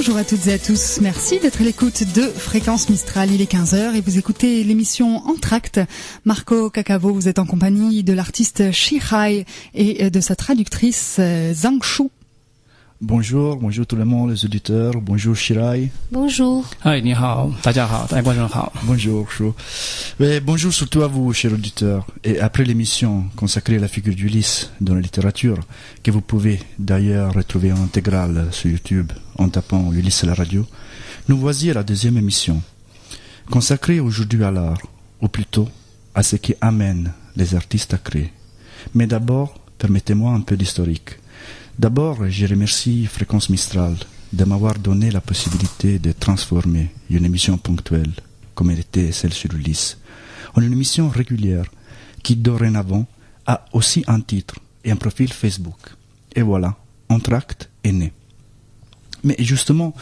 Bonjour à toutes et à tous, merci d'être à l'écoute de Fréquence Mistral, il est 15h et vous écoutez l'émission Entracte. Marco Cacavo, vous êtes en compagnie de l'artiste Shihai et de sa traductrice Zhang Shu. Bonjour tout le monde, les auditeurs. Bonjour Shirai. Bonjour. Hi, 你好，大家好，大家观众好。 Bonjour, Chou. Mais bonjour surtout à vous, chers auditeurs. Et après l'émission consacrée à la figure d'Ulysse dans la littérature, que vous pouvez d'ailleurs retrouver en intégrale sur YouTube en tapant Ulysse à la radio, nous voici à la deuxième émission, consacrée aujourd'hui à l'art, ou plutôt à ce qui amène les artistes à créer. Mais d'abord, permettez-moi un peu d'historique. D'abord, je remercie Fréquence Mistral de m'avoir donné la possibilité de transformer une émission ponctuelle, comme elle était celle sur Ulysse, en une émission régulière qui, dorénavant, a aussi un titre et un profil Facebook. Et voilà, Entracte est né. Mais justement,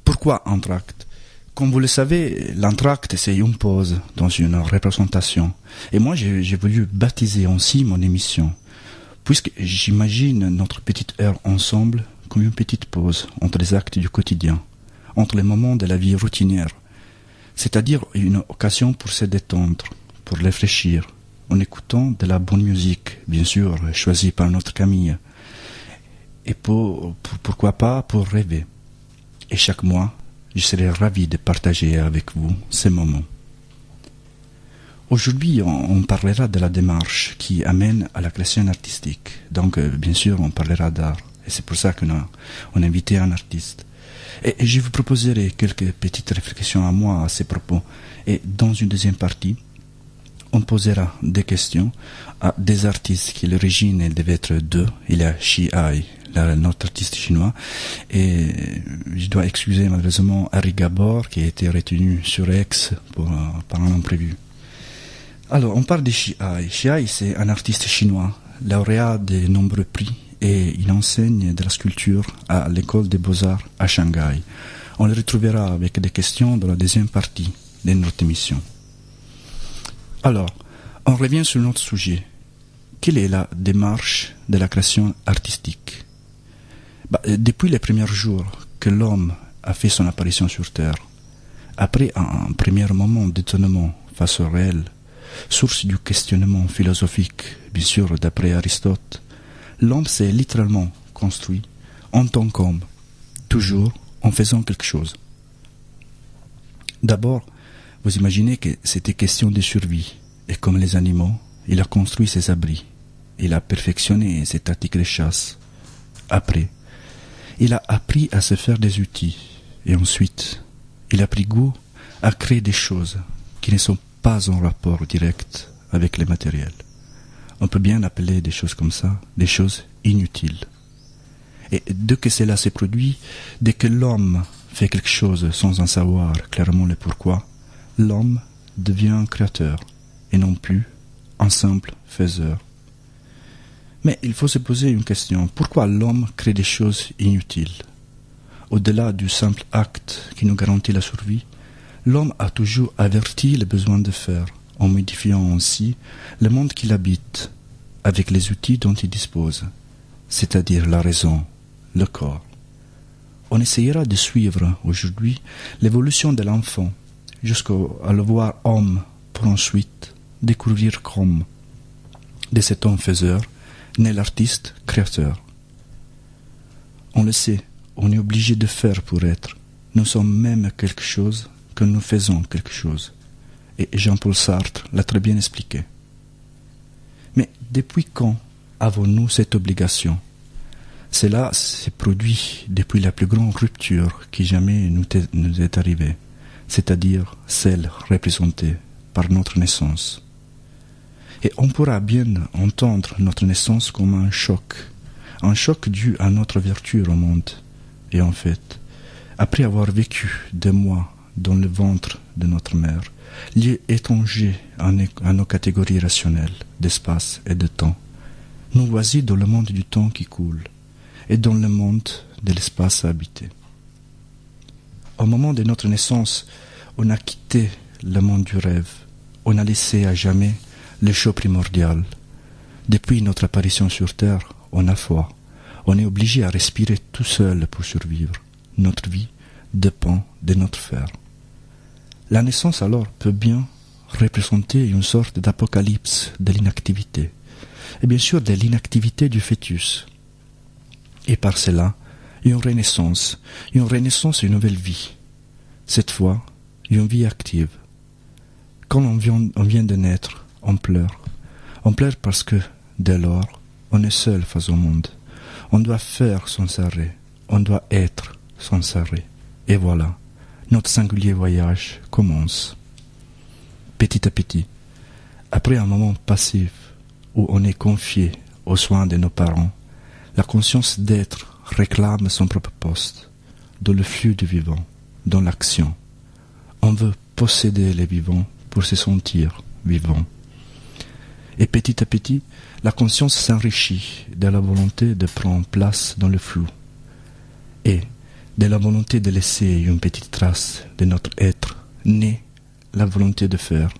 pourquoi Entracte ? Comme vous le savez, l'entracte, c'est une pause dans une représentation. Et moi, j'ai voulu baptiser ainsi mon émission, puisque j'imagine notre petite heure ensemble comme une petite pause entre les actes du quotidien, entre les moments de la vie routinière, c'est-à-dire une occasion pour se détendre, pour réfléchir, en écoutant de la bonne musique, bien sûr, choisie par notre Camille, et pourquoi pas pour rêver. Et chaque mois, je serai ravi de partager avec vous ces moments. Aujourd'hui, on parlera de la démarche qui amène à la création artistique. Donc, bien sûr, on parlera d'art. Et c'est pour ça qu'on a invité un artiste. Et je vous proposerai quelques petites réflexions à moi à ces propos. Et dans une deuxième partie, on posera des questions à des artistes qui, l'origine, elle devait être deux. Il y a Shihai, notre artiste chinois. Et je dois excuser malheureusement Harry Gabor, qui a été retenu sur Aix par un imprévu. Alors, on parle de Shihai. Shihai, c'est un artiste chinois, lauréat de nombreux prix, et il enseigne de la sculpture à l'école des beaux-arts à Shanghai. On le retrouvera avec des questions dans la deuxième partie de notre émission. Alors, on revient sur notre sujet. Quelle est la démarche de la création artistique ? Depuis les premiers jours que l'homme a fait son apparition sur Terre, après un premier moment d'étonnement face au réel, source du questionnement philosophique, bien sûr d'après Aristote, l'homme s'est littéralement construit en tant qu'homme, toujours en faisant quelque chose. D'abord, vous imaginez que c'était question de survie, et comme les animaux, il a construit ses abris, il a perfectionné ses tactiques de chasse. Après, il a appris à se faire des outils, et ensuite, il a pris goût à créer des choses qui ne sont pas en rapport direct avec les matériels. On peut bien appeler des choses comme ça, des choses inutiles. Et dès que cela se produit, dès que l'homme fait quelque chose sans en savoir clairement le pourquoi, l'homme devient un créateur, et non plus un simple faiseur. Mais il faut se poser une question, pourquoi l'homme crée des choses inutiles ? Au-delà du simple acte qui nous garantit la survie, l'homme a toujours averti le besoin de faire, en modifiant ainsi le monde qu'il habite, avec les outils dont il dispose, c'est-à-dire la raison, le corps. On essayera de suivre aujourd'hui l'évolution de l'enfant, jusqu'à le voir homme, pour ensuite découvrir qu'homme, de cet homme faiseur, naît l'artiste créateur. On le sait, on est obligé de faire pour être. Nous sommes même quelque chose que nous faisons quelque chose. Et Jean-Paul Sartre l'a très bien expliqué. Mais depuis quand avons-nous cette obligation ? Cela s'est produit depuis la plus grande rupture qui jamais nous est arrivée, c'est-à-dire celle représentée par notre naissance. Et on pourra bien entendre notre naissance comme un choc dû à notre vertu au monde. Et en fait, après avoir vécu des mois dans le ventre de notre mère, liés étrangers à nos catégories rationnelles d'espace et de temps, nous voici dans le monde du temps qui coule et dans le monde de l'espace habité. Au moment de notre naissance, on a quitté le monde du rêve, on a laissé à jamais le chaud primordial. Depuis notre apparition sur Terre, on a foi, on est obligé à respirer tout seul pour survivre. Notre vie dépend de notre faire. La naissance alors peut bien représenter une sorte d'apocalypse de l'inactivité, et bien sûr de l'inactivité du fœtus. Et par cela, une renaissance, une nouvelle vie. Cette fois, une vie active. Quand on vient de naître, on pleure. On pleure parce que, dès lors, on est seul face au monde. On doit faire sans arrêt. On doit être sans arrêt. Et voilà, notre singulier voyage commence. Petit à petit, après un moment passif où on est confié aux soins de nos parents, la conscience d'être réclame son propre poste, dans le flux du vivant, dans l'action. On veut posséder les vivants pour se sentir vivant. Et petit à petit, la conscience s'enrichit de la volonté de prendre place dans le flou et de la volonté de laisser une petite trace de notre être né, la volonté de faire,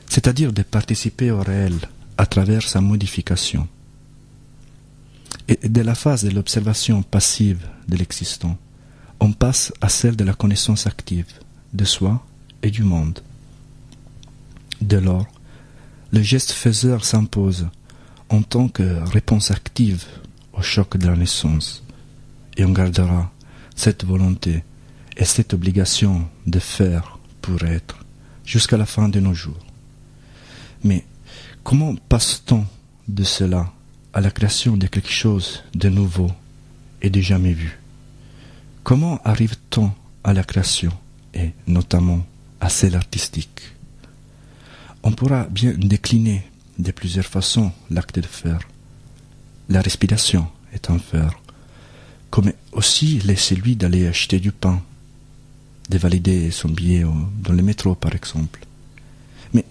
c'est-à-dire de participer au réel à travers sa modification. Et de la phase de l'observation passive de l'existant, on passe à celle de la connaissance active de soi et du monde. Dès lors, le geste faiseur s'impose en tant que réponse active au choc de la naissance, et on gardera cette volonté et cette obligation de faire pour être jusqu'à la fin de nos jours. Mais comment passe-t-on de cela à la création de quelque chose de nouveau et de jamais vu? Comment arrive-t-on à la création et notamment à celle artistique? On pourra bien décliner de plusieurs façons l'acte de faire. La respiration est un faire, comme aussi celui d'aller acheter du pain, de valider son billet dans le métro par exemple. Mais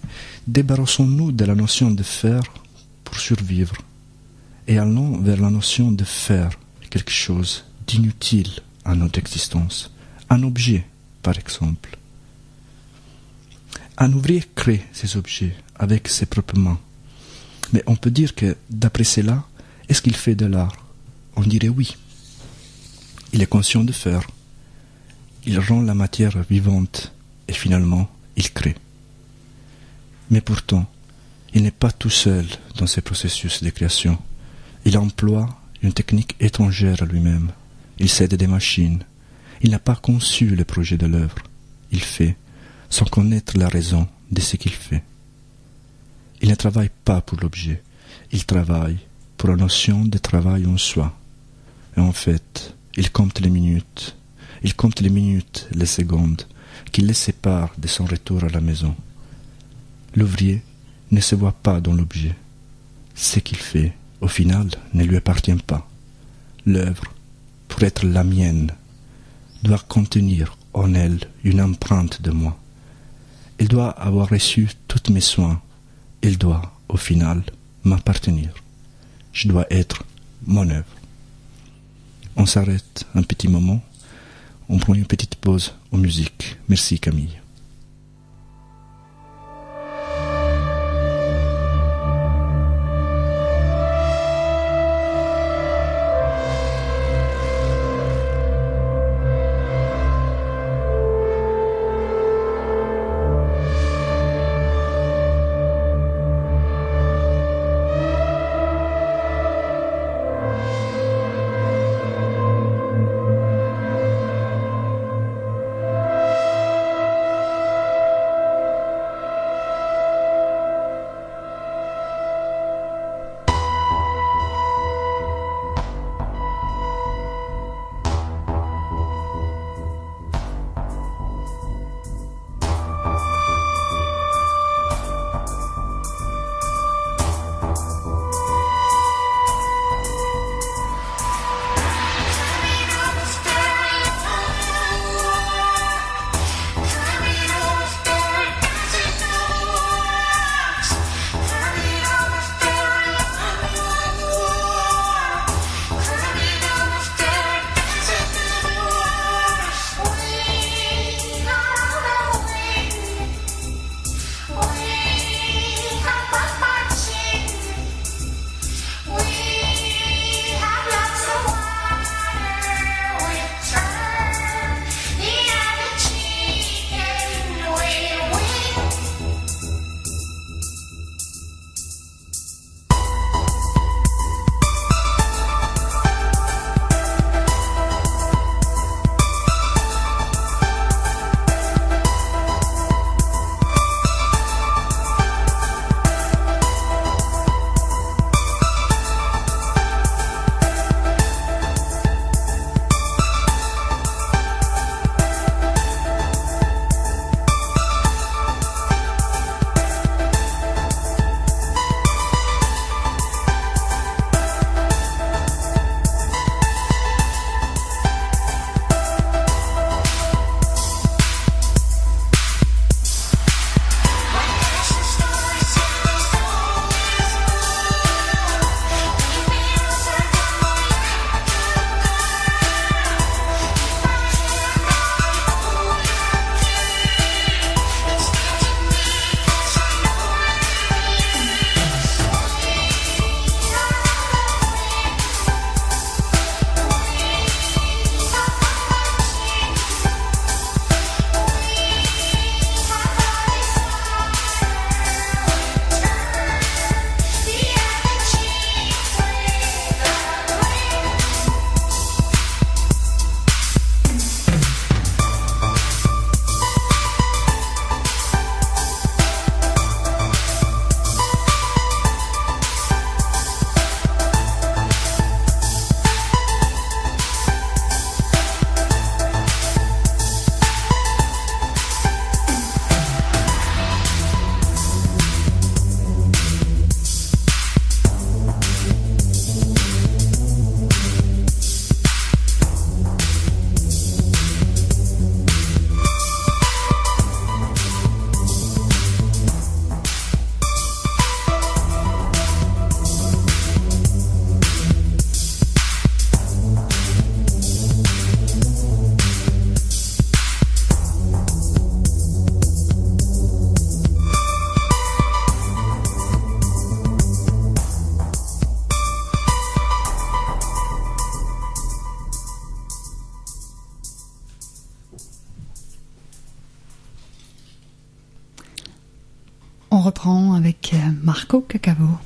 débarrassons-nous de la notion de faire pour survivre et allons vers la notion de faire quelque chose d'inutile à notre existence, un objet par exemple. Un ouvrier crée ses objets avec ses propres mains. Mais on peut dire que, d'après cela, est-ce qu'il fait de l'art? On dirait oui. Il est conscient de faire. Il rend la matière vivante et finalement, il crée. Mais pourtant, il n'est pas tout seul dans ce processus de création. Il emploie une technique étrangère à lui-même. Il s'aide des machines. Il n'a pas conçu le projet de l'œuvre. Il fait sans connaître la raison de ce qu'il fait. Il ne travaille pas pour l'objet, il travaille pour la notion de travail en soi. Et en fait, il compte les minutes, les secondes, qui le séparent de son retour à la maison. L'ouvrier ne se voit pas dans l'objet. Ce qu'il fait, au final, ne lui appartient pas. L'œuvre, pour être la mienne, doit contenir en elle une empreinte de moi. Il doit avoir reçu tous mes soins. Il doit, au final, m'appartenir. Je dois être mon œuvre. On s'arrête un petit moment. On prend une petite pause en musique. Merci Camille. On reprend avec Marco Cacavo.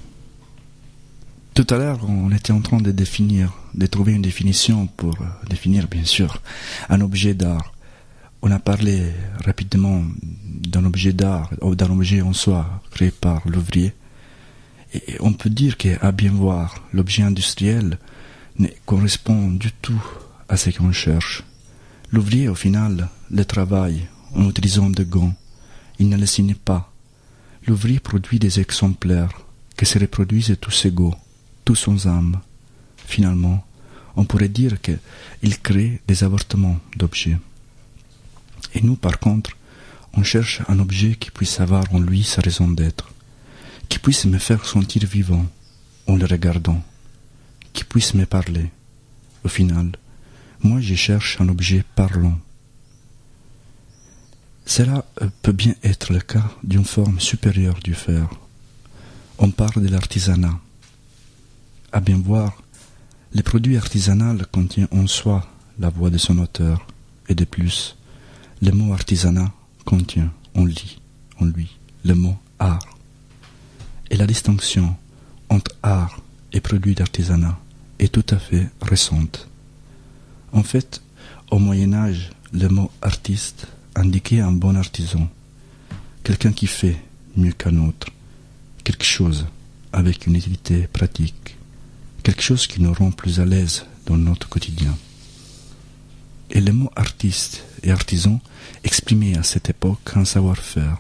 Tout à l'heure, on était en train de trouver une définition pour définir, bien sûr, un objet d'art. On a parlé rapidement d'un objet d'art, ou d'un objet en soi, créé par l'ouvrier. Et on peut dire qu'à bien voir, l'objet industriel ne correspond du tout à ce qu'on cherche. L'ouvrier, au final, le travaille en utilisant des gants. Il ne le signe pas. L'ouvrier produit des exemplaires qui se reproduisent tous égaux, tous sans âme. Finalement, on pourrait dire qu'il crée des avortements d'objets. Et nous, par contre, on cherche un objet qui puisse avoir en lui sa raison d'être, qui puisse me faire sentir vivant en le regardant, qui puisse me parler. Au final, moi je cherche un objet parlant. Cela peut bien être le cas d'une forme supérieure du fer. On parle de l'artisanat. À bien voir, le produit artisanal contient en soi la voix de son auteur, et de plus, le mot artisanat contient en lui le mot art. Et la distinction entre art et produit d'artisanat est tout à fait récente. En fait, au Moyen-Âge, le mot artiste indiquait un bon artisan, quelqu'un qui fait mieux qu'un autre, quelque chose avec une utilité pratique, quelque chose qui nous rend plus à l'aise dans notre quotidien. Et le mot artiste et artisan exprimait à cette époque un savoir-faire.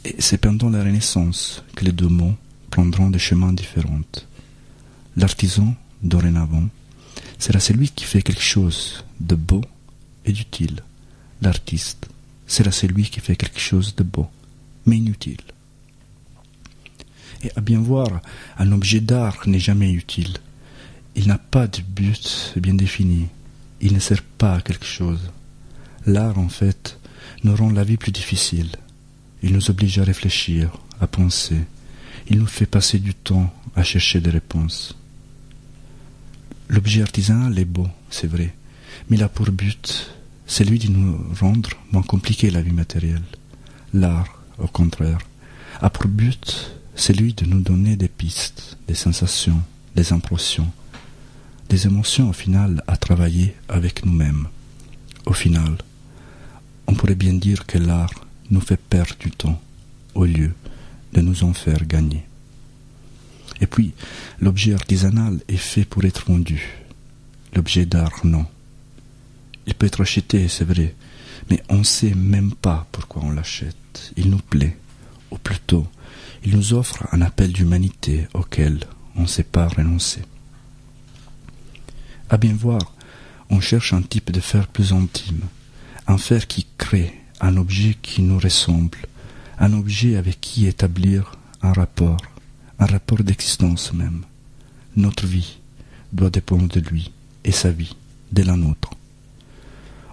Et c'est pendant la Renaissance que les deux mots prendront des chemins différents. L'artisan, dorénavant, sera celui qui fait quelque chose de beau et d'utile. L'artiste sera celui qui fait quelque chose de beau, mais inutile. Et à bien voir, un objet d'art n'est jamais utile. Il n'a pas de but bien défini. Il ne sert pas à quelque chose. L'art, en fait, nous rend la vie plus difficile. Il nous oblige à réfléchir, à penser. Il nous fait passer du temps à chercher des réponses. L'objet artisanal est beau, c'est vrai, mais il a pour but celui de nous rendre moins compliquée la vie matérielle. L'art, au contraire, a pour but celui de nous donner des pistes, des sensations, des impressions, des émotions au final à travailler avec nous-mêmes. Au final, on pourrait bien dire que l'art nous fait perdre du temps au lieu de nous en faire gagner. Et puis, l'objet artisanal est fait pour être vendu. L'objet d'art, non. Il peut être acheté, c'est vrai, mais on ne sait même pas pourquoi on l'achète. Il nous plaît, ou plutôt, il nous offre un appel d'humanité auquel on ne sait pas renoncer. À bien voir, on cherche un type de fer plus intime, un fer qui crée un objet qui nous ressemble, un objet avec qui établir un rapport d'existence même. Notre vie doit dépendre de lui et sa vie de la nôtre.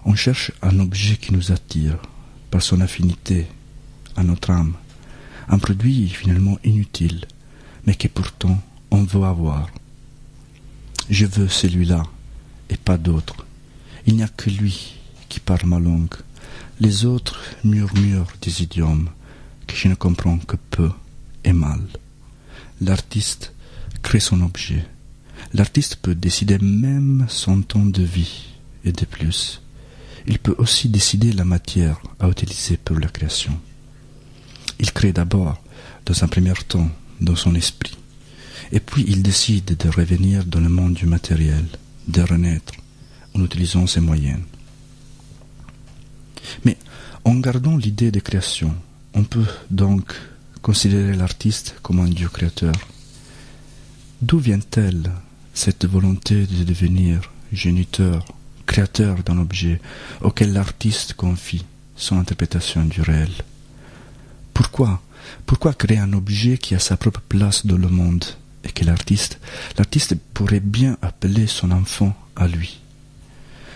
On cherche un objet qui nous attire par son affinité à notre âme, un produit finalement inutile, mais que pourtant on veut avoir. Je veux celui-là et pas d'autre. Il n'y a que lui qui parle ma langue. Les autres murmurent des idiomes que je ne comprends que peu et mal. L'artiste crée son objet. L'artiste peut décider même son temps de vie, et de plus, il peut aussi décider la matière à utiliser pour la création. Il crée d'abord, dans un premier temps, dans son esprit, et puis il décide de revenir dans le monde du matériel, de renaître en utilisant ses moyens. Mais en gardant l'idée de création, on peut donc considérer l'artiste comme un Dieu créateur. D'où vient-elle cette volonté de devenir géniteur, créateur d'un objet auquel l'artiste confie son interprétation du réel? Pourquoi créer un objet qui a sa propre place dans le monde et que l'artiste pourrait bien appeler son enfant à lui?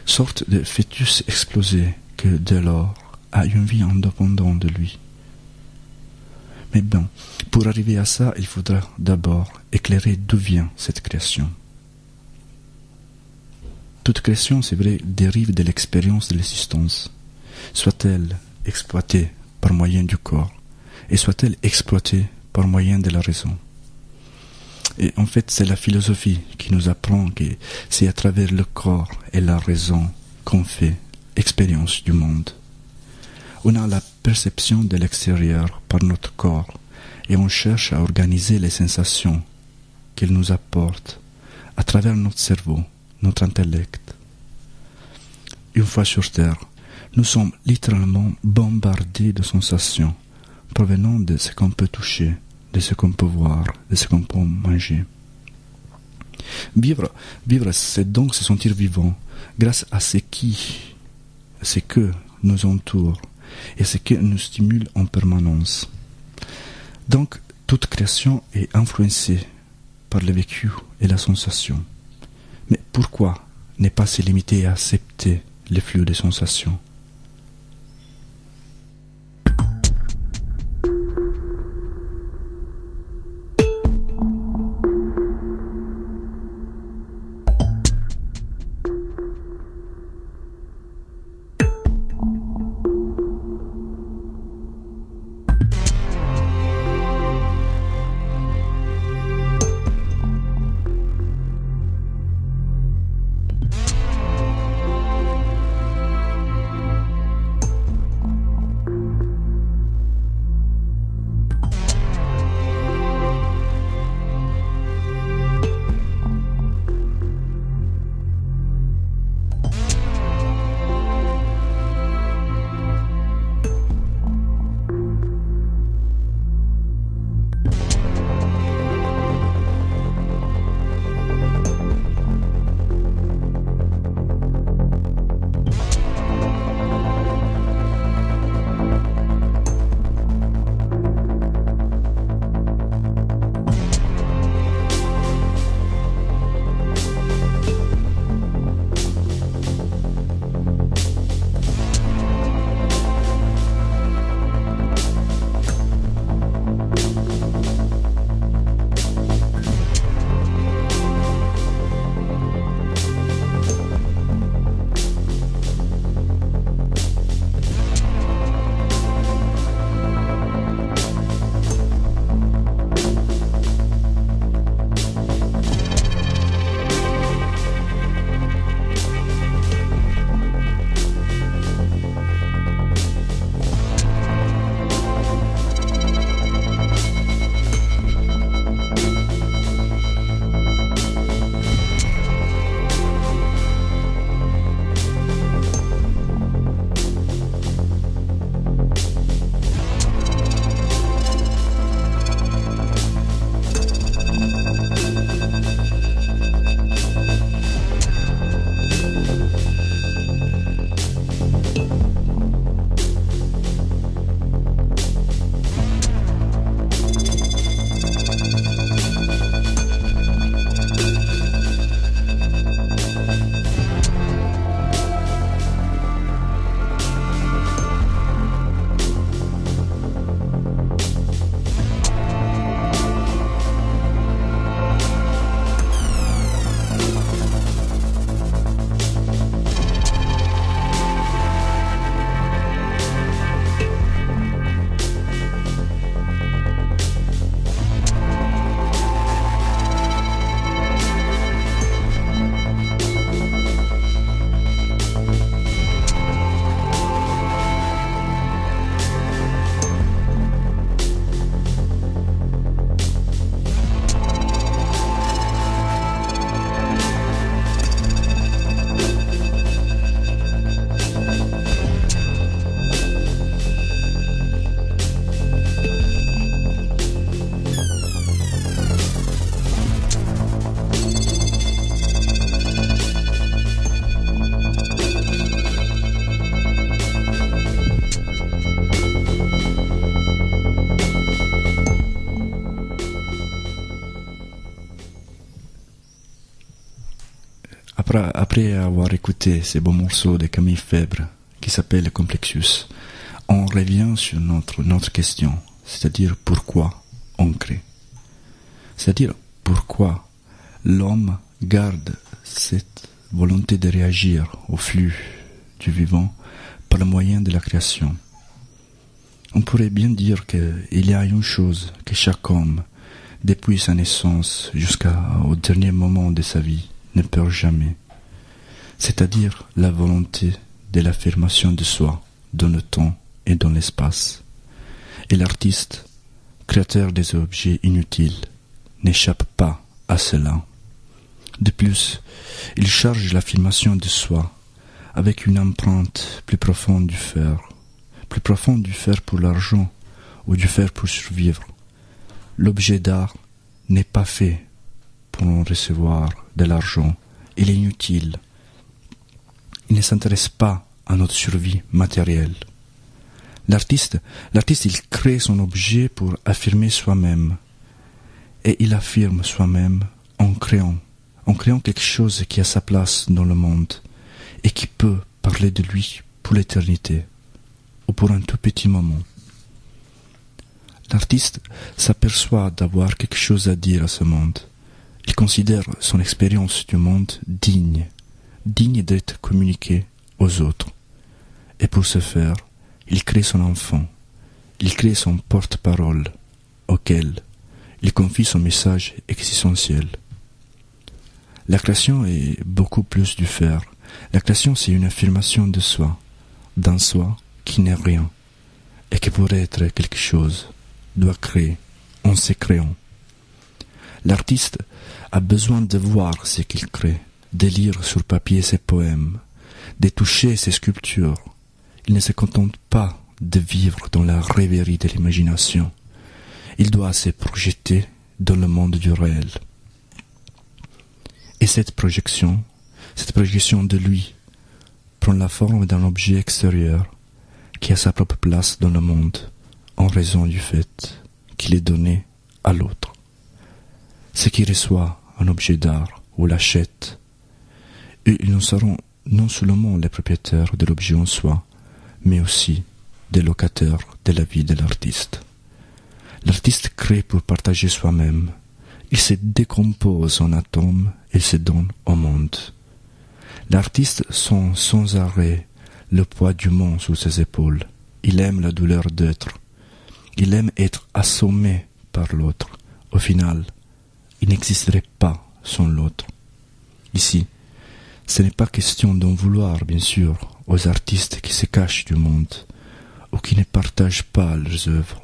Sorte de fœtus explosé que dès lors a une vie indépendante de lui. Mais bon, pour arriver à ça, il faudra d'abord éclairer d'où vient cette création. Toute création, c'est vrai, dérive de l'expérience de l'existence, soit-elle exploitée par moyen du corps, et soit-elle exploitée par moyen de la raison. Et en fait, c'est la philosophie qui nous apprend que c'est à travers le corps et la raison qu'on fait expérience du monde. On a la perception de l'extérieur par notre corps et on cherche à organiser les sensations qu'il nous apporte à travers notre cerveau, notre intellect. Une fois sur Terre, nous sommes littéralement bombardés de sensations provenant de ce qu'on peut toucher, de ce qu'on peut voir, de ce qu'on peut manger. Vivre, c'est donc se sentir vivant grâce à ce que nous entoure et ce qui nous stimule en permanence. Donc, toute création est influencée par le vécu et la sensation. Mais pourquoi ne pas se limiter à accepter les flux des sensations? Après avoir écouté ces beaux morceaux de Camille Febvre qui s'appelle Complexus, on revient sur notre question, c'est-à-dire pourquoi on crée. C'est-à-dire pourquoi l'homme garde cette volonté de réagir au flux du vivant par le moyen de la création. On pourrait bien dire qu'il y a une chose que chaque homme, depuis sa naissance jusqu'au dernier moment de sa vie, ne perd jamais, c'est-à-dire la volonté de l'affirmation de soi dans le temps et dans l'espace. Et l'artiste, créateur des objets inutiles, n'échappe pas à cela. De plus, il charge l'affirmation de soi avec une empreinte plus profonde du faire pour l'argent ou du faire pour survivre. L'objet d'art n'est pas fait pour en recevoir de l'argent, il est inutile. Il ne s'intéresse pas à notre survie matérielle. L'artiste, il crée son objet pour affirmer soi-même. Et il affirme soi-même en créant quelque chose qui a sa place dans le monde et qui peut parler de lui pour l'éternité ou pour un tout petit moment. L'artiste s'aperçoit d'avoir quelque chose à dire à ce monde. Il considère son expérience du monde digne d'être communiquée aux autres. Et pour ce faire, il crée son enfant, il crée son porte-parole, auquel il confie son message existentiel. La création est beaucoup plus du faire. La création, c'est une affirmation de soi, d'un soi qui n'est rien, et qui pourrait être quelque chose, doit créer, en se créant. L'artiste a besoin de voir ce qu'il crée, de lire sur papier ses poèmes, de toucher ses sculptures. Il ne se contente pas de vivre dans la rêverie de l'imagination. Il doit se projeter dans le monde du réel. Et cette projection de lui, prend la forme d'un objet extérieur qui a sa propre place dans le monde en raison du fait qu'il est donné à l'autre. Ce qui reçoit un objet d'art ou l'achète, ils ne seront non seulement les propriétaires de l'objet en soi, mais aussi des locataires de la vie de l'artiste. L'artiste crée pour partager soi-même. Il se décompose en atomes et se donne au monde. L'artiste sent sans arrêt le poids du monde sous ses épaules. Il aime la douleur d'être. Il aime être assommé par l'autre. Au final, il n'existerait pas sans l'autre. Ici, ce n'est pas question d'en vouloir, bien sûr, aux artistes qui se cachent du monde ou qui ne partagent pas leurs œuvres.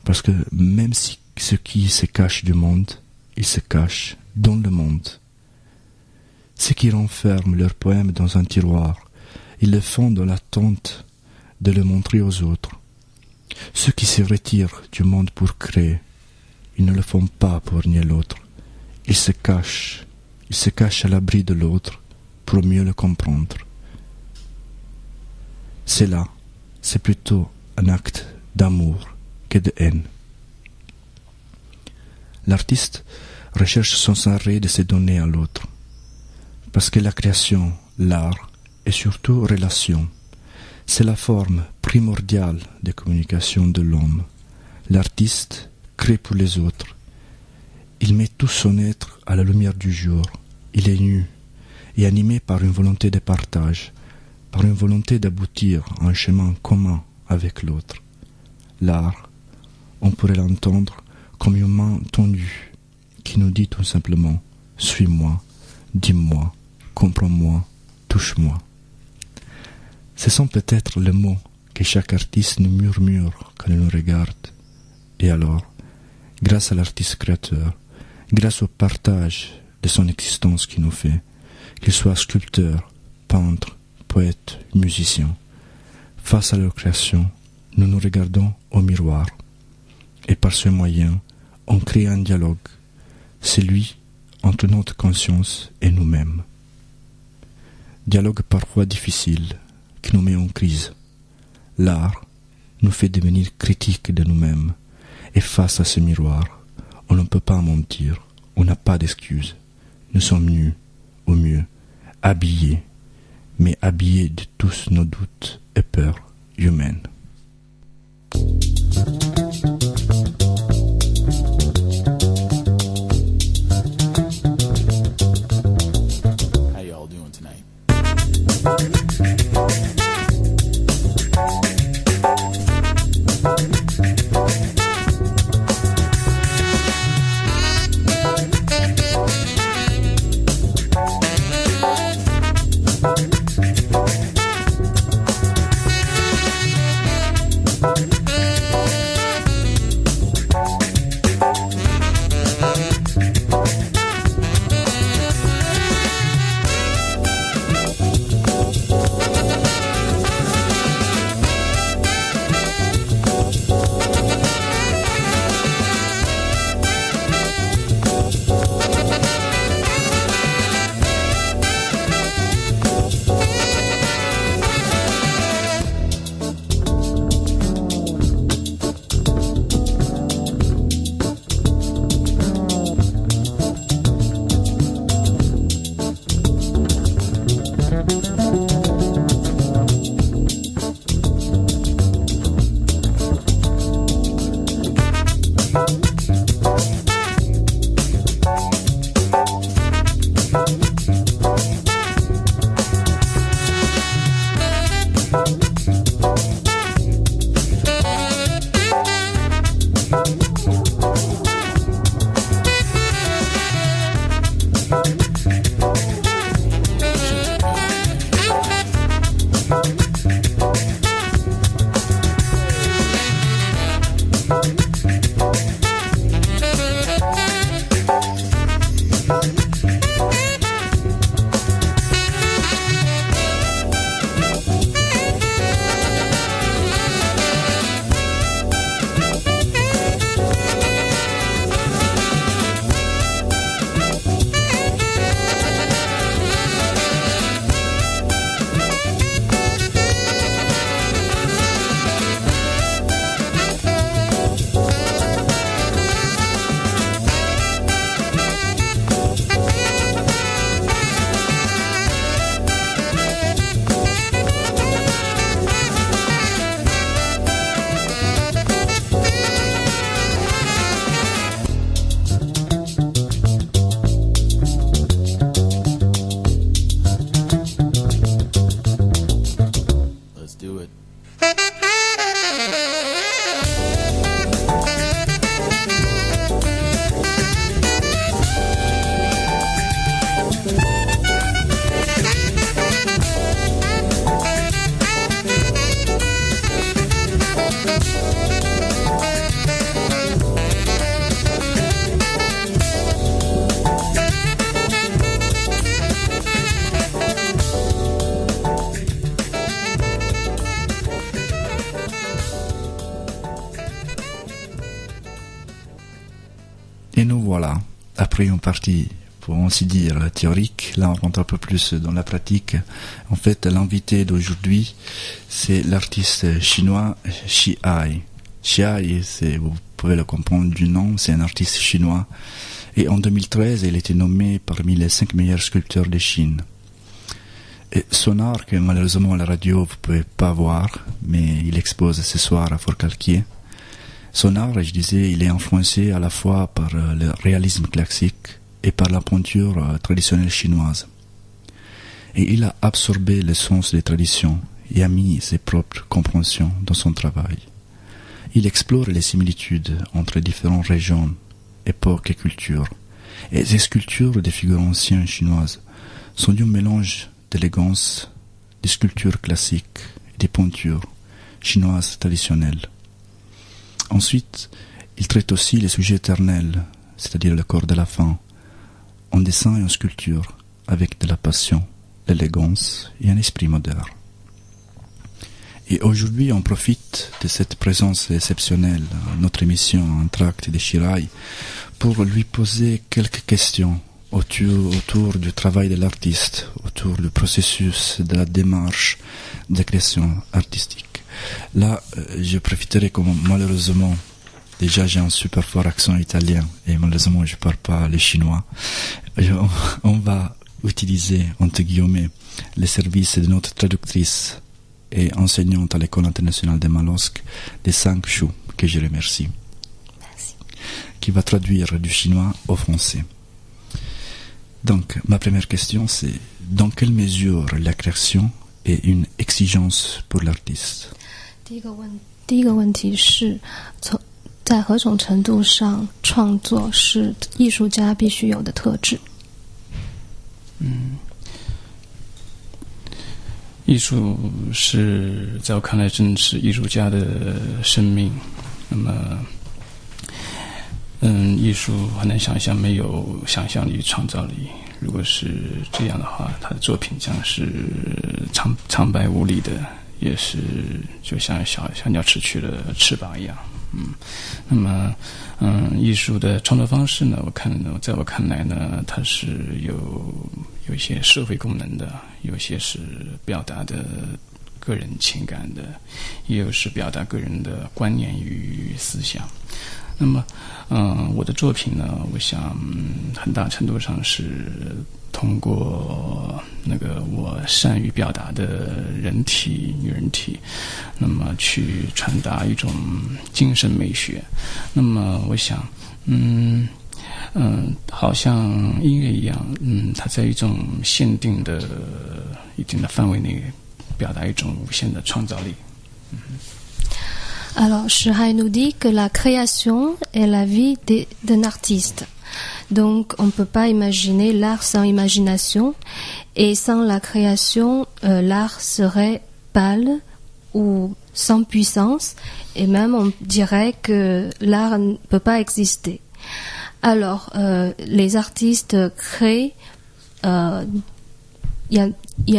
Parce que même si ceux qui se cachent du monde, ils se cachent dans le monde. Ceux qui renferment leurs poèmes dans un tiroir, ils le font dans l'attente de le montrer aux autres. Ceux qui se retirent du monde pour créer, ils ne le font pas pour nier l'autre. Ils se cachent à l'abri de l'autre pour mieux le comprendre. C'est plutôt un acte d'amour que de haine. L'artiste recherche sans arrêt de se donner à l'autre, parce que la création, l'art, est surtout relation. C'est la forme primordiale de communication de l'homme. L'artiste crée pour les autres. Il met tout son être à la lumière du jour. Il est nu et animé par une volonté de partage, par une volonté d'aboutir à un chemin commun avec l'autre. L'art, on pourrait l'entendre comme une main tendue qui nous dit tout simplement « Suis-moi, dis-moi, comprends-moi, touche-moi ». Ce sont peut-être les mots que chaque artiste nous murmure quand il nous regarde. Et alors, grâce à l'artiste créateur, grâce au partage de son existence qu'il nous fait, qu'il soit sculpteur, peintre, poète, musicien, face à leur création, nous nous regardons au miroir. Et par ce moyen, on crée un dialogue, celui entre notre conscience et nous-mêmes. Dialogue parfois difficile, qui nous met en crise. L'art nous fait devenir critiques de nous-mêmes, et face à ce miroir, on ne peut pas mentir, on n'a pas d'excuses. Nous sommes nus, au mieux, habillés, mais habillés de tous nos doutes et peurs humaines. How y'all doing tonight? Et nous voilà, après une partie, pour ainsi dire, théorique. Là, on rentre un peu plus dans la pratique. En fait, l'invité d'aujourd'hui, c'est l'artiste chinois Xi Ai. Xi Ai, vous pouvez le comprendre du nom, c'est un artiste chinois. Et en 2013, il a été nommé parmi les 5 meilleurs sculpteurs de Chine. Et son art, que malheureusement à la radio vous ne pouvez pas voir, mais il expose ce soir à Forcalquier. Son art, je disais, il est influencé à la fois par le réalisme classique et par la peinture traditionnelle chinoise. Et il a absorbé l'essence des traditions et a mis ses propres compréhensions dans son travail. Il explore les similitudes entre différentes régions, époques et cultures. Et ces sculptures des figures anciennes chinoises sont du mélange d'élégance, des sculptures classiques et des peintures chinoises traditionnelles. Ensuite, il traite aussi les sujets éternels, c'est-à-dire le corps de la femme, en dessin et en sculpture, avec de la passion, l'élégance et un esprit moderne. Et aujourd'hui, on profite de cette présence exceptionnelle à notre émission Entracte de Xi Rai pour lui poser quelques questions autour du travail de l'artiste, autour du processus, de la démarche de création artistique. Là, je profiterai comme malheureusement, déjà j'ai un super fort accent italien et malheureusement je ne parle pas le chinois. On va utiliser, entre guillemets, les services de notre traductrice et enseignante à l'École internationale de Malosque, de Sang Shu, que je remercie. Merci. Qui va traduire du chinois au français. Donc, ma première question, c'est dans quelle mesure la création est une exigence pour l'artiste? 第一个问题是，在何种程度上创作是艺术家必须有的特质？艺术是在我看来真是艺术家的生命。那么，艺术很难想象没有想象力、创造力。如果是这样的话，他的作品将是苍白无力的，也是就像小鸟失去了翅膀一样。那么，艺术的创作方式呢？在我看来呢，它是有一些社会功能的，有些是表达的个人情感的，也有是表达个人的观念与思想。那么我的作品呢，我想很大程度上是通过那个我善于表达的人体女人体，那么去传达一种精神美学。那么我想好像音乐一样，它在一种限定的一定的范围内表达一种无限的创造力。Alors, Shirai nous dit que la création est la vie d'un artiste. Donc, on ne peut pas imaginer l'art sans imagination. Et sans la création, l'art serait pâle ou sans puissance. Et même, on dirait que l'art ne peut pas exister. Alors, les artistes créent... Il y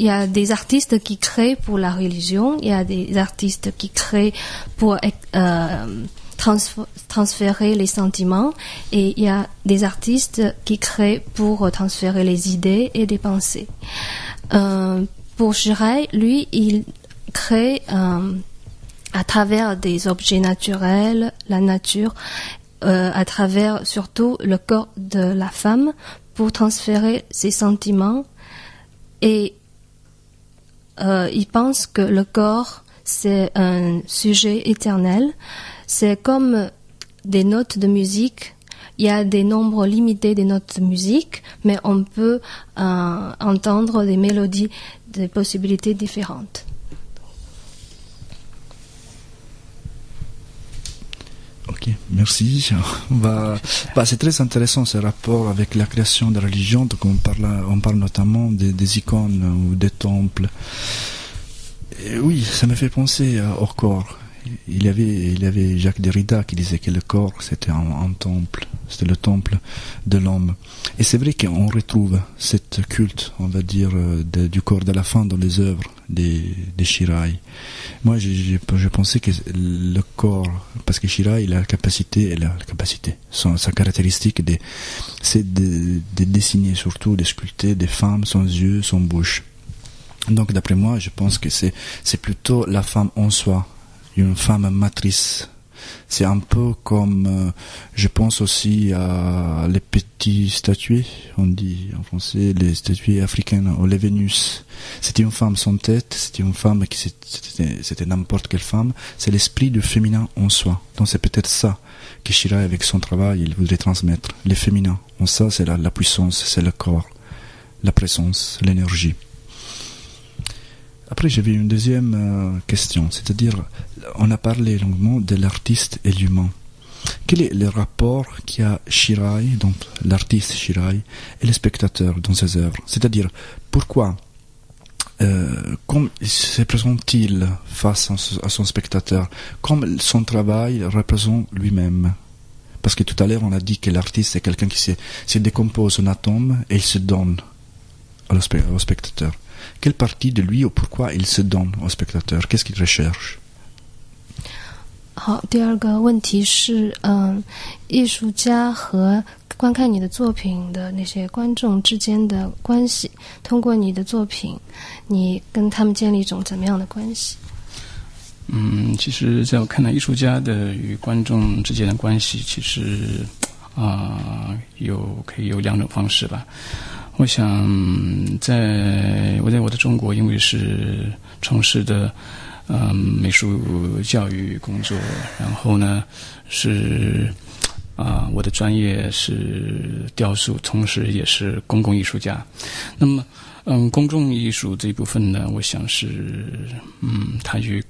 a des artistes qui créent pour la religion, il y a des artistes qui créent pour transférer les sentiments, et il y a des artistes qui créent pour transférer les idées et des pensées. Pour Shirai, lui, il crée à travers des objets naturels, la nature, à travers surtout le corps de la femme, pour transférer ses sentiments. Et il pense que le corps, c'est un sujet éternel. C'est comme des notes de musique. Il y a des nombres limités des notes de musique, mais on peut entendre des mélodies, des possibilités différentes. Ok, merci. C'est très intéressant ce rapport avec la création de la religion. Donc on parle notamment des icônes ou des temples. Et oui, ça me fait penser au corps. Il y avait Jacques Derrida qui disait que le corps c'était un temple, c'était le temple de l'homme. Et c'est vrai qu'on retrouve cette culte, on va dire, du corps de la femme dans les œuvres des Shirai. Moi, je pensais que le corps, parce que Shirai, sa caractéristique, c'est de dessiner, surtout de sculpter des femmes sans yeux, sans bouche. Donc, d'après moi, je pense que c'est plutôt la femme en soi, une femme matrice. C'est un peu comme, je pense aussi à les petits statues, on dit en français, les statues africaines, ou les Vénus. C'était une femme sans tête, c'était une femme c'était n'importe quelle femme, c'est l'esprit du féminin en soi. Donc c'est peut-être ça que Shirai, avec son travail, il voudrait transmettre. Le féminin, en ça, c'est la puissance, c'est le corps, la présence, l'énergie. Après, j'avais une deuxième question, c'est-à-dire, on a parlé longuement de l'artiste et l'humain. Quel est le rapport qu'il y a Shirai, donc l'artiste Shirai, et le spectateur dans ses œuvres? C'est-à-dire, pourquoi, comme se présente-t-il face à son spectateur, comme son travail représente lui-même? Parce que tout à l'heure, on a dit que l'artiste, c'est quelqu'un qui se décompose en atomes et il se donne au spectateur. Quelle partie de lui ou pourquoi il se donne au spectateur? Qu'est-ce qu'il recherche? 好，第二个问题是，艺术家和观看你的作品的那些观众之间的关系，通过你的作品，你跟他们建立一种怎么样的关系？其实在我看来，艺术家的与观众之间的关系，其实可以有两种方式吧。我想在我的中国，因为是从事的美术教育工作，然后呢是我的专业是雕塑，同时也是公共艺术家。那么公众艺术这一部分呢，我想是它与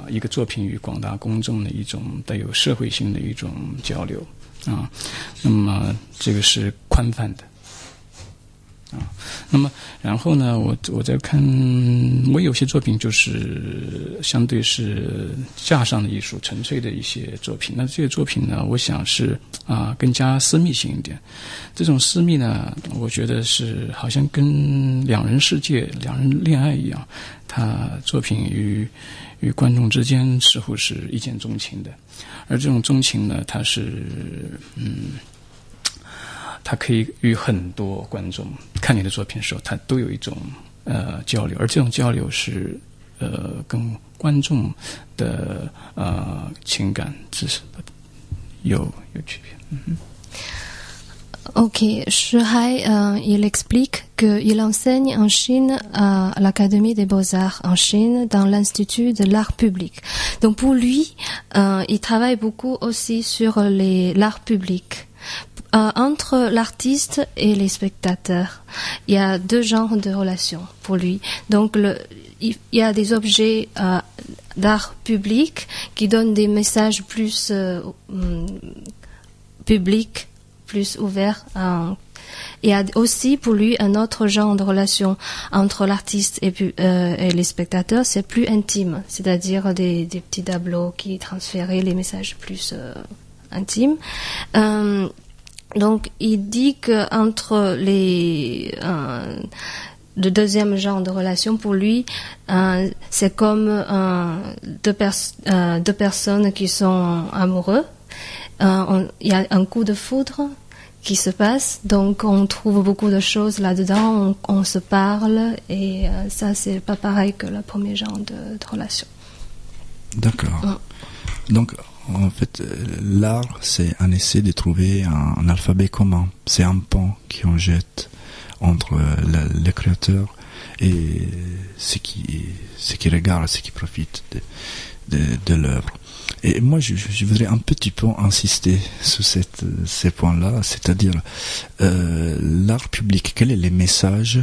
一个作品与广大公众的一种带有社会性的一种交流那么这个是宽泛的。那么然后呢，我在看，我有些作品就是相对是架上的艺术，纯粹的一些作品。那这些作品呢，我想是更加私密性一点。这种私密呢，我觉得是好像跟两人世界、两人恋爱一样，他作品与观众之间似乎是一见钟情的，而这种钟情呢，它是他可以与很多观众看你的作品的时候，他都有一种交流，而这种交流是跟观众的情感知识有区别。Ok, Shihai, il explique qu'il enseigne en Chine à l'Académie des Beaux-Arts en Chine, dans l'Institut de l'Art Public. Donc pour lui, il travaille beaucoup aussi sur l'art public. Entre l'artiste et les spectateurs, il y a deux genres de relations pour lui. Donc il y a des objets d'art public qui donnent des messages plus publics, plus ouvert. Il y a aussi pour lui un autre genre de relation entre l'artiste et les spectateurs, c'est plus intime, c'est-à-dire des petits tableaux qui transféraient les messages plus intimes. Donc il dit que entre le deuxième genre de relation pour lui, c'est comme deux personnes qui sont amoureux. Il y a un coup de foudre qui se passe, donc on trouve beaucoup de choses là-dedans, on se parle, et ça c'est pas pareil que le premier genre de relation. D'accord. Donc en fait l'art c'est un essai de trouver un alphabet commun, c'est un pont qu'on jette entre le créateur et ceux qui regardent, ceux qui profitent de l'œuvre. Et moi, je voudrais un petit peu insister sur ces points-là, c'est-à-dire l'art public. Quels sont les messages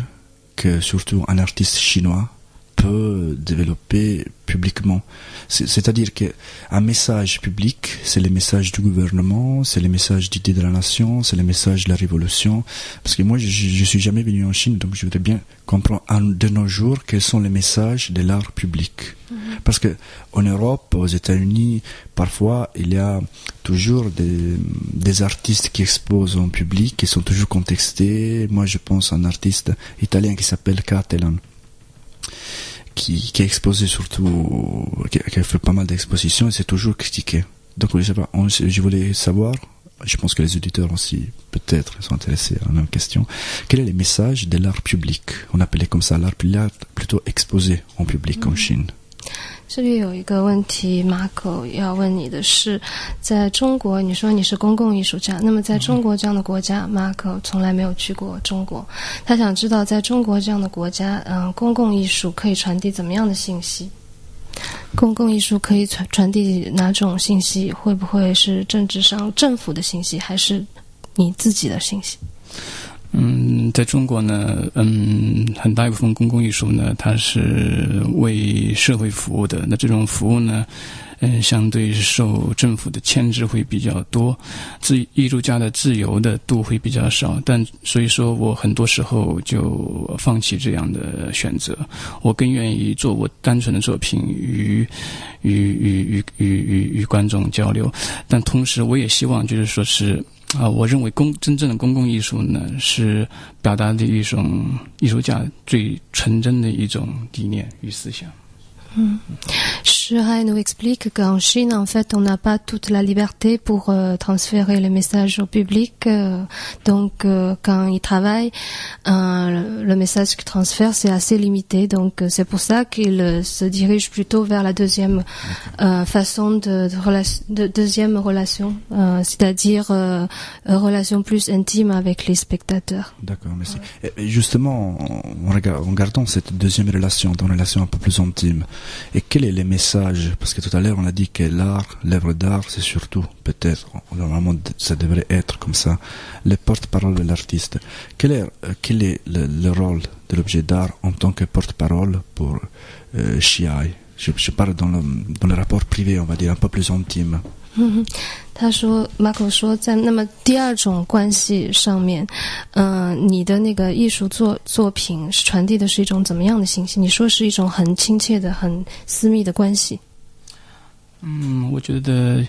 que surtout un artiste chinois peut développer publiquement? C'est-à-dire qu'un message public, c'est les messages du gouvernement, c'est les messages d'idées de la nation, c'est les messages de la révolution. Parce que moi, je suis jamais venu en Chine, donc je voudrais bien comprendre de nos jours quels sont les messages de l'art public. Parce que en Europe, aux États-Unis, parfois, il y a toujours des artistes qui exposent en public, qui sont toujours contestés. Moi, je pense à un artiste italien qui s'appelle Catalan, qui a exposé surtout, qui a fait pas mal d'expositions et c'est toujours critiqué. Donc je voulais savoir, je pense que les auditeurs aussi peut-être sont intéressés à la même question, quel est le message de l'art public? On appelait comme ça l'art plutôt exposé en public en Chine. 这里有一个问题 Marco 要问你的是，在中国你说你是公共艺术家，那么在中国这样的国家 Marco 从来没有去过中国，他想知道在中国这样的国家公共艺术可以传递怎么样的信息，公共艺术可以传递哪种信息，会不会是政治上政府的信息，还是你自己的信息？在中国呢，很大一部分公共艺术呢，它是为社会服务的。那这种服务呢，相对受政府的牵制会比较多，艺术家的自由的度会比较少。但所以说我很多时候就放弃这样的选择，我更愿意做我单纯的作品与观众交流。但同时我也希望就是说是。我认为真正的公共艺术呢，是表达的一种艺术家最纯真的一种理念与思想。Shihai nous explique qu'en Chine, en fait, on n'a pas toute la liberté pour transférer les messages au public. Donc, quand il travaille, le message qu'il transfère, c'est assez limité. Donc, c'est pour ça qu'il se dirige plutôt vers la deuxième façon de deuxième relation, c'est-à-dire relation plus intime avec les spectateurs. D'accord, merci. Et justement, en gardant cette deuxième relation, une relation un peu plus intime, et quel est le message? Parce que tout à l'heure on a dit que l'œuvre d'art, c'est surtout, peut-être, normalement ça devrait être comme ça, le porte-parole de l'artiste. Quel est le rôle de l'objet d'art en tant que porte-parole pour Shihai? Je parle dans le rapport privé, on va dire, un peu plus intime. 他说 Marco 说在那么第二种关系上面你的那个艺术作品是传递的是一种怎么样的信息？你说是一种很亲切的很私密的关系。我觉得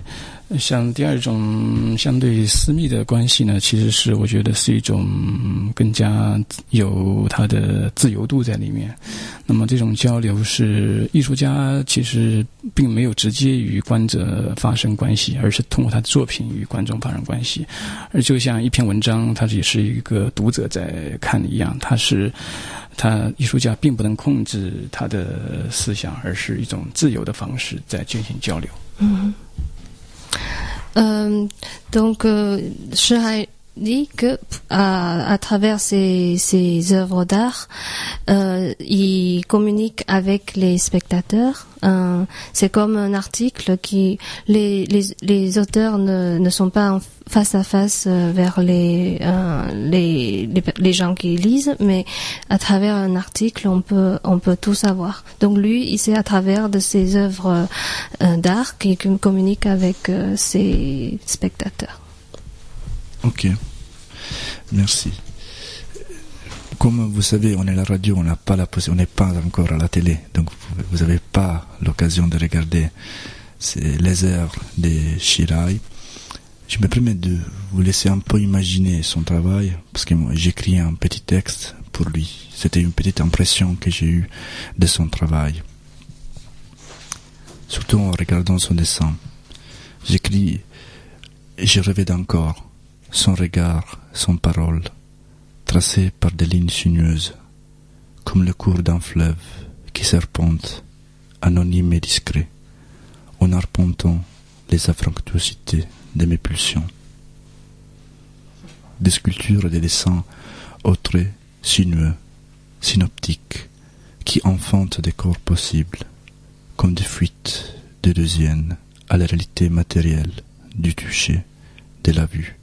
像第二种相对私密的关系呢，其实是我觉得是一种更加有它的自由度在里面。那么这种交流是艺术家其实并没有直接与观者发生关系，而是通过他的作品与观众发生关系。而就像一篇文章，它也是一个读者在看一样，他艺术家并不能控制他的思想，而是一种自由的方式在进行交流。Donc, Chihai dit que à travers ses œuvres d'art, il communique avec les spectateurs. C'est comme un article qui les auteurs ne sont pas face à face vers les gens qui lisent, mais à travers un article on peut tout savoir. Donc lui, c'est à travers de ses œuvres d'art qu'il communique avec ses spectateurs. Ok, merci. Comme vous savez, on est à la radio, on n'est pas encore à la télé, donc vous n'avez pas l'occasion de regarder les œuvres de Chihai. Je me permets de vous laisser un peu imaginer son travail, parce que moi, j'écris un petit texte pour lui. C'était une petite impression que j'ai eue de son travail. Surtout en regardant son dessin. J'écris et je rêvais d'encore son regard, son parole, tracé par des lignes sinueuses, comme le cours d'un fleuve qui serpente, anonyme et discret, en arpentant les affractuosités de mes pulsions. Des sculptures et des dessins aux traits sinueux, synoptiques, qui enfantent des corps possibles, comme des fuites deleuziennes à la réalité matérielle du toucher, de la vue.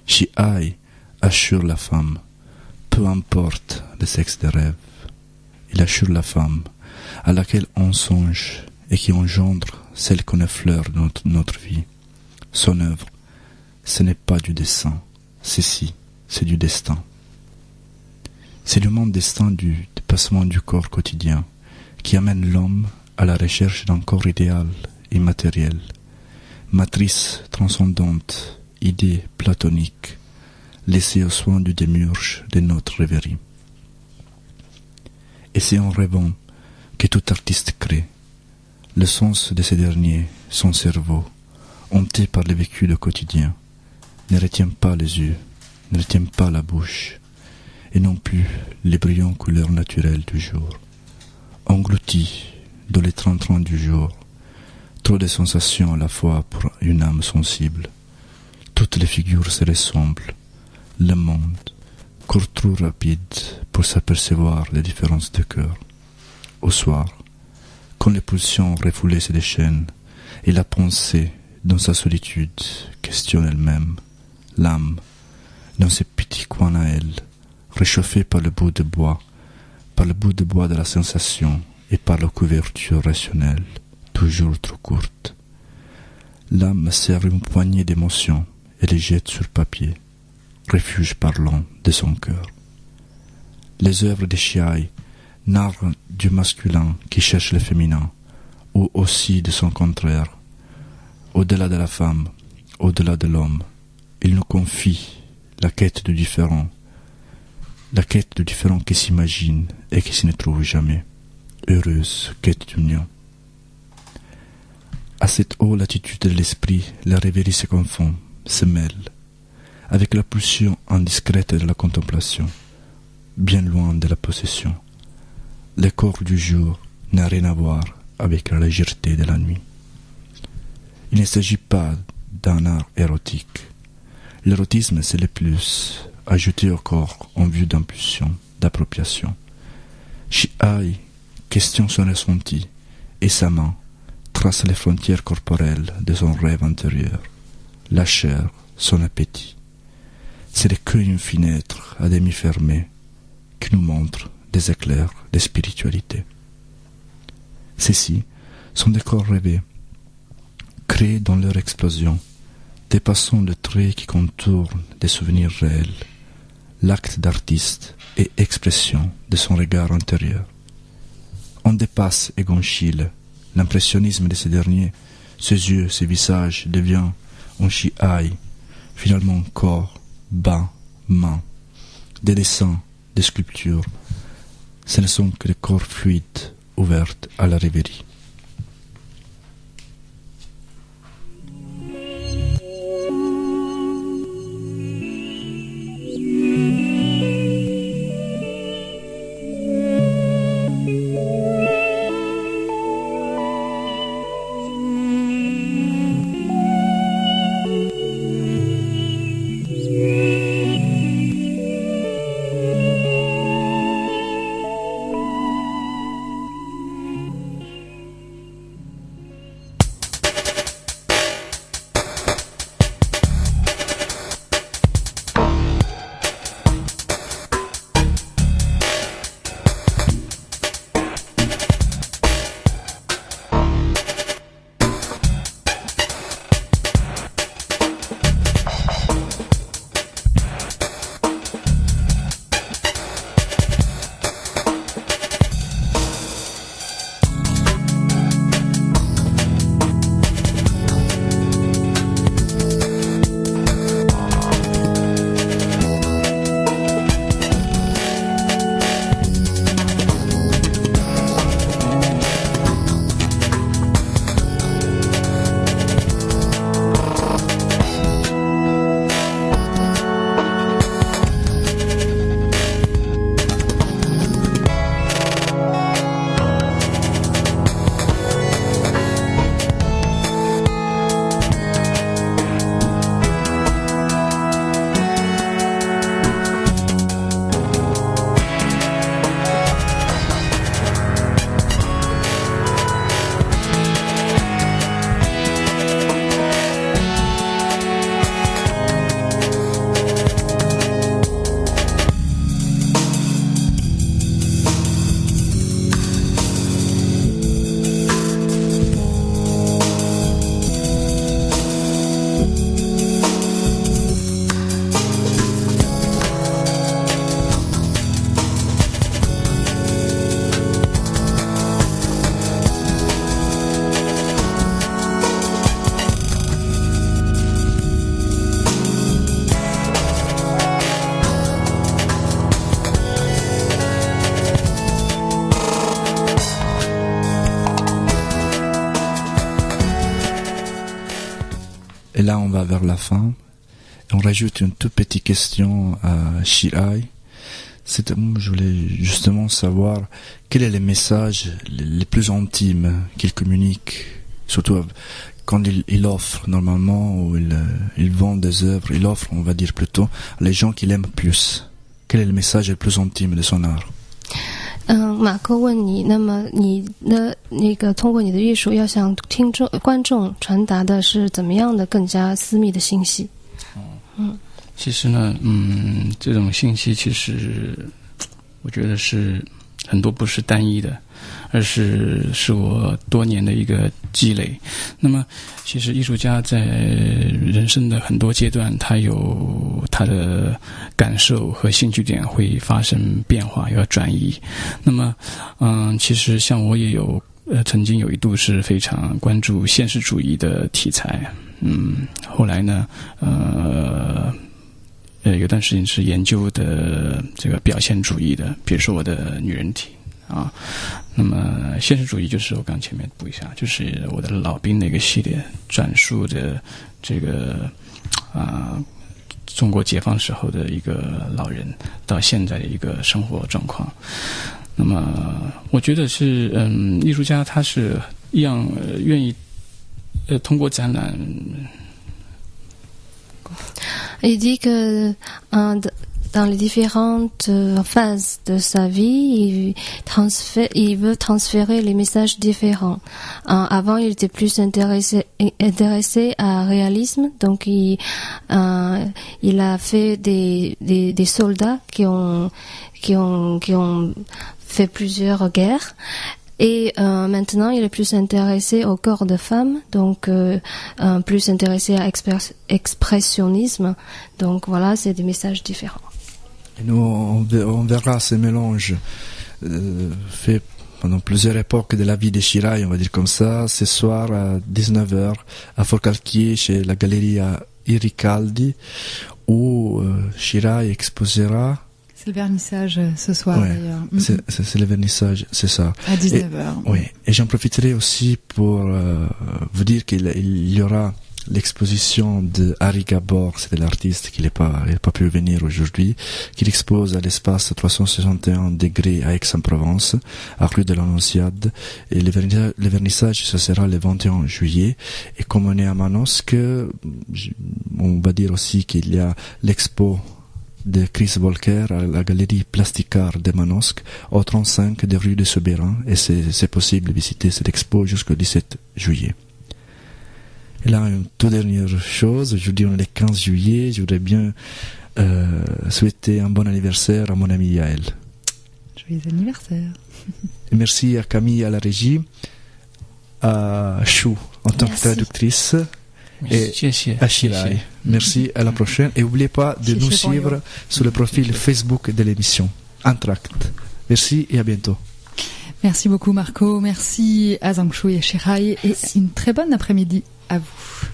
Chihai assure la femme, peu importe le sexe des rêves, il assure la femme à laquelle on songe et qui engendre celle qu'on effleure dans notre vie. Son œuvre, ce n'est pas du dessin, c'est du destin. C'est le monde destin du dépassement du corps quotidien qui amène l'homme à la recherche d'un corps idéal et matériel, matrice transcendante, idée platonique, laissée aux soins du démiurge de notre rêverie. Et c'est en rêvant que tout artiste crée. Le sens de ces derniers, son cerveau, hanté par le vécu du quotidien, ne retient pas les yeux, ne retient pas la bouche, et non plus les brillantes couleurs naturelles du jour. Englouti dans les trans-trans du jour, trop de sensations à la fois pour une âme sensible. Toutes les figures se ressemblent, le monde, court trop rapide pour s'apercevoir les différences de cœur. Au soir, quand les pulsions refoulées se déchaînent, et la pensée, dans sa solitude, questionne elle-même, l'âme, dans ses petits coins à elle, réchauffée par le bout de bois de la sensation et par la couverture rationnelle, toujours trop courte. L'âme serre une poignée d'émotions et les jette sur papier, refuge parlant de son cœur. Les œuvres de Chihai narrent du masculin qui cherche le féminin, ou aussi de son contraire. Au-delà de la femme, au-delà de l'homme, il nous confie la quête du différent qui s'imagine et qui ne trouve jamais. Heureuse quête d'union. À cette haute latitude de l'esprit, la rêverie se confond, se mêle, avec la pulsion indiscrète de la contemplation, bien loin de la possession. Le corps du jour n'a rien à voir avec la légèreté de la nuit. Il ne s'agit pas d'un art érotique. L'érotisme, c'est le plus, ajouté au corps en vue d'impulsion, d'appropriation. Chihai questionne son ressenti et sa main trace les frontières corporelles de son rêve intérieur, la chair, son appétit. C'est le queue d'une fenêtre à demi fermée qui nous montre des éclairs de spiritualité. Ceux-ci sont des corps rêvés, créés dans leur explosion, dépassant le trait qui contourne des souvenirs réels, l'acte d'artiste et expression de son regard intérieur. On dépasse Egon Schiele, l'impressionnisme de ces derniers, ses yeux, ses visages deviennent en shi'ai, finalement corps, bas, mains, des dessins, des sculptures. Ce ne sont que des corps fluides, ouverts à la rêverie. Et là, on va vers la fin. Et on rajoute une toute petite question à Shi'ai. Je voulais justement savoir quel est le message les plus intimes qu'il communique, surtout quand il offre normalement, ou il vend des œuvres, il offre, on va dire plutôt, les gens qu'il aime plus. Quel est le message le plus intime de son art? 马克问你，那么你的那个通过你的艺术，要向观众传达的是怎么样的更加私密的信息？其实呢，这种信息其实我觉得是很多不是单一的，而是我多年的一个积累。那么其实艺术家在人生的很多阶段，他有他的感受和兴趣点会发生变化，要转移。那么其实像我也有曾经有一度是非常关注现实主义的题材，后来呢有段时间是研究的这个表现主义的，比如说我的女人体啊。那么现实主义就是我刚前面补一下，就是我的老兵那个系列，转述的这个中国解放时候的一个老人到现在的一个生活状况。那么我觉得是艺术家他是一样愿意通过展览。Il dit que dans les différentes phases de sa vie, il veut transférer les messages différents. Avant, il était plus intéressé à réalisme, donc il a fait des soldats qui ont fait plusieurs guerres. Et maintenant, il est plus intéressé au corps de femme, donc plus intéressé à expressionnisme. Donc voilà, c'est des messages différents. Et nous, on verra ces mélanges faits pendant plusieurs époques de la vie de Shirai, on va dire comme ça. Ce soir à 19h à Forcalquier chez la galerie Iricaldi où Shirai exposera. C'est le vernissage ce soir d'ailleurs. C'est le vernissage, c'est ça. À 19h. Oui, et j'en profiterai aussi pour vous dire qu'il y aura l'exposition de Harry Gabor, c'était l'artiste qui n'a pas pu venir aujourd'hui, qui expose à l'espace 361 degrés à Aix-en-Provence, à rue de l'Annonciade. Et le vernissage, ce sera le 21 juillet. Et comme on est à Manosque, on va dire aussi qu'il y a l'expo de Chris Volker à la galerie Plasticart de Manosque, au 35 de rue de Soubeyran. Et c'est possible de visiter cette expo jusqu'au 17 juillet. Et là, une toute dernière chose, aujourd'hui on est le 15 juillet, je voudrais bien souhaiter un bon anniversaire à mon ami Yael. Joyeux anniversaire. Et merci à Camille à la régie, à Chou en tant que traductrice, et à Shirai. Merci, à la prochaine. Et n'oubliez pas de nous suivre sur le profil Facebook de l'émission Entracte. Merci et à bientôt. Merci beaucoup Marco, merci à Zhang Shu et à Shirai et une très bonne après-midi à vous.